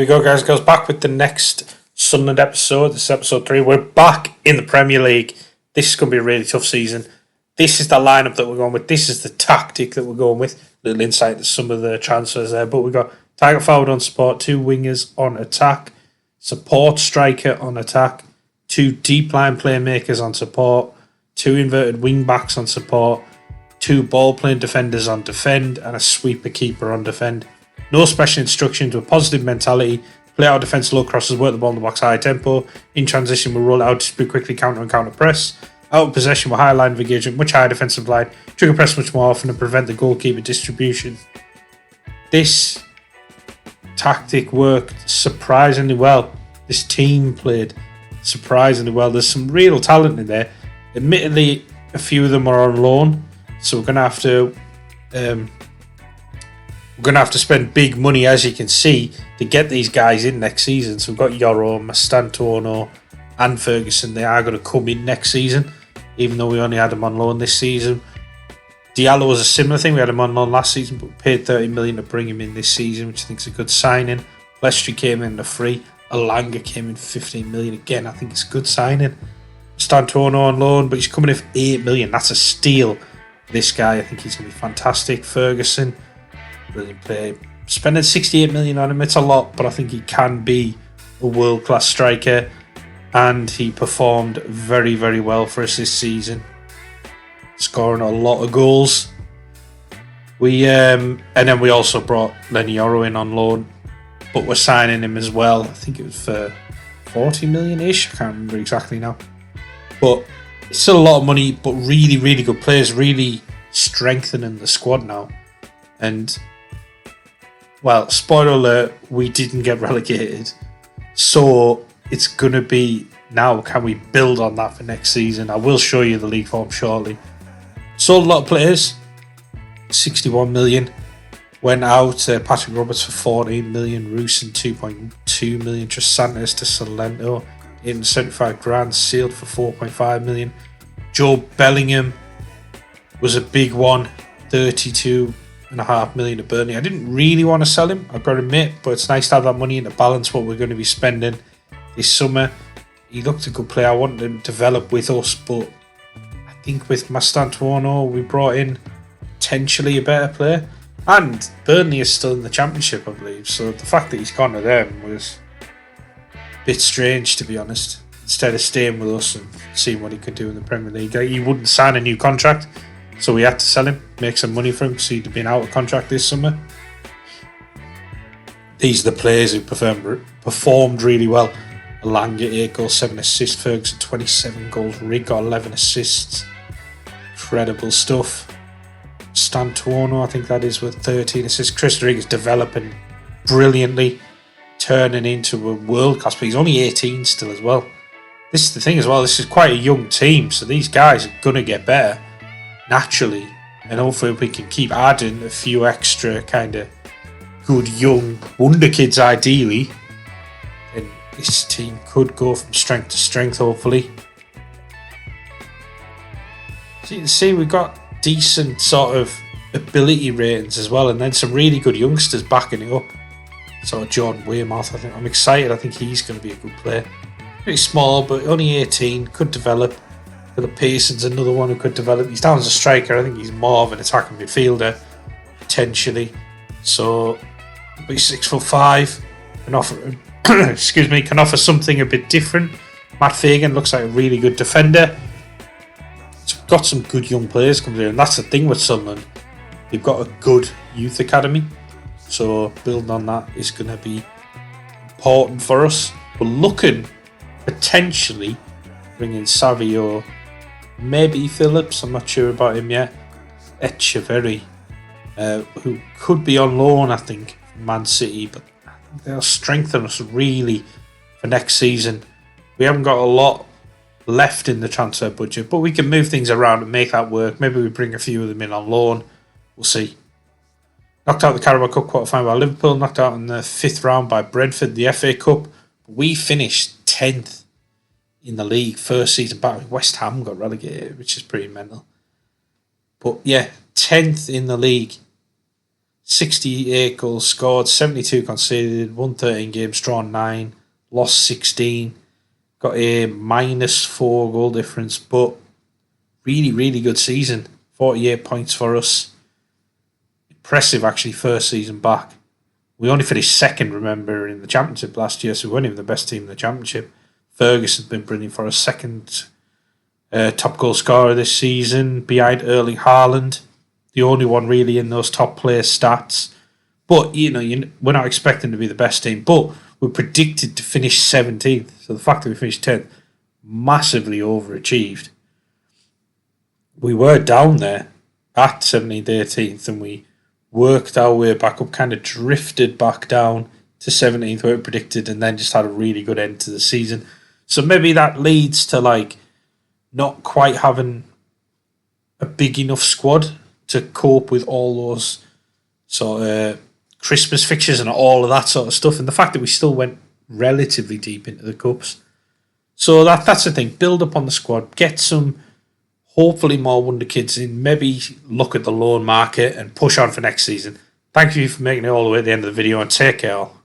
we go, guys. Goes back with the next Sunderland episode. This is episode 3. We're back in the Premier League. This is going to be a really tough season. This is the lineup that we're going with. This is the tactic that we're going with. Little insight to some of the transfers there. But we've got Tiger forward on support, 2 wingers on attack, support striker on attack, 2 deep line playmakers on support, 2 inverted wing backs on support, 2 ball playing defenders on defend, and a sweeper keeper on defend. No special instructions, with positive mentality. Play our defence, low crosses, work the ball in the box, high tempo. In transition, we'll roll it out, distribute quickly, counter and counter press. Out of possession, with high line of engagement, much higher defensive line. Trigger press much more often and prevent the goalkeeper distribution. This tactic worked surprisingly well. This team played surprisingly well. There's some real talent in there. Admittedly, a few of them are on loan, so we're gonna have to spend big money, as you can see, to get these guys in next season. So we've got Yoro, Mastantuono and Ferguson. They are going to come in next season, even though we only had them on loan this season. Diallo was a similar thing. We had him on loan last season, but we paid 30 million to bring him in this season, which I think is a good signing. Lestri came in for free. Alanga came in 15 million. Again, I think it's a good signing. Mastantuono on loan, but he's coming in for 8 million. That's a steal. This guy, I think he's going to be fantastic. Ferguson, brilliant play. Spending 68 million on him, it's a lot, but I think he can be a world-class striker, and he performed very, very well for us this season, scoring a lot of goals. And then we also brought Lenny Yoro in on loan, but we're signing him as well. I think it was for 40 million-ish. I can't remember exactly now, but it's still a lot of money. But really, really good players, really strengthening the squad now. And well, spoiler alert, we didn't get relegated. So it's going to be, now can we build on that for next season? I will show you the league form shortly. Sold a lot of players, 61 million. Went out, Patrick Roberts for 14 million, Rusin 2.2 million, Tresantis to Salento, 875 grand, sealed for 4.5 million. Joe Bellingham was a big one, 32.5 million to Burnley. I didn't really want to sell him, I've got to admit, but it's nice to have that money in to balance what we're going to be spending this summer. He looked a good player. I wanted him to develop with us, but I think with Mastantuono we brought in potentially a better player. And Burnley is still in the Championship, I believe, so the fact that he's gone to them was a bit strange, to be honest. Instead of staying with us and seeing what he could do in the Premier League, he wouldn't sign a new contract, so we had to sell him, make some money for him, because he'd been out of contract this summer. These are the players who performed really well. Alanga, 8 goals, 7 assists. Ferguson, 27 goals. Rig got 11 assists. Incredible stuff. Stantuono, I think that is, with 13 assists. Chris Rig is developing brilliantly, turning into a world-class player. He's only 18 still as well. This is the thing as well, this is quite a young team, so these guys are going to get better naturally, and hopefully we can keep adding a few extra kind of good young wonder kids ideally, and this team could go from strength to strength hopefully. So you can see we've got decent sort of ability ratings as well, and then some really good youngsters backing it up. So John Weymouth, I think I'm excited. I think he's going to be a good player. Pretty small, but only 18, could develop. Philip Pearson's another one who could develop. He's down as a striker. I think he's more of an attacking midfielder potentially. So he's 6'5", can offer can offer something a bit different. Matt Fagan looks like a really good defender. It's got some good young players coming in, and that's the thing with Sunderland. They've got a good youth academy, so building on that is going to be important for us. We're looking potentially bringing Savio, maybe Phillips, I'm not sure about him yet, Echeverry, who could be on loan, I think, from Man City, but I think they'll strengthen us really for next season. We haven't got a lot left in the transfer budget, but we can move things around and make that work. Maybe we bring a few of them in on loan. We'll see. Knocked out the Carabao Cup quarter-final by Liverpool, knocked out in the 5th round by Brentford, the FA Cup. We finished 10th in the league, first season back. West Ham got relegated, which is pretty mental. But yeah, 10th in the league. 68 goals scored, 72 conceded, won 13 games, drawn 9, lost 16, got a -4 goal difference, but really, really good season. 48 points for us. Impressive, actually, first season back. We only finished second, remember, in the championship last year, so we weren't even the best team in the championship. Ferguson's been brilliant for us. Second top goal scorer this season, behind Erling Haaland. The only one really in those top player stats. But, we're not expecting to be the best team. But we're predicted to finish 17th. So the fact that we finished 10th, massively overachieved. We were down there at 17th, 18th, and we worked our way back up, kind of drifted back down to 17th where we predicted, and then just had a really good end to the season. So maybe that leads to not quite having a big enough squad to cope with all those sort of Christmas fixtures and all of that sort of stuff, and the fact that we still went relatively deep into the cups. So that's the thing. Build up on the squad, get some hopefully more wonder kids in, maybe look at the loan market and push on for next season. Thank you for making it all the way to the end of the video, and take care all.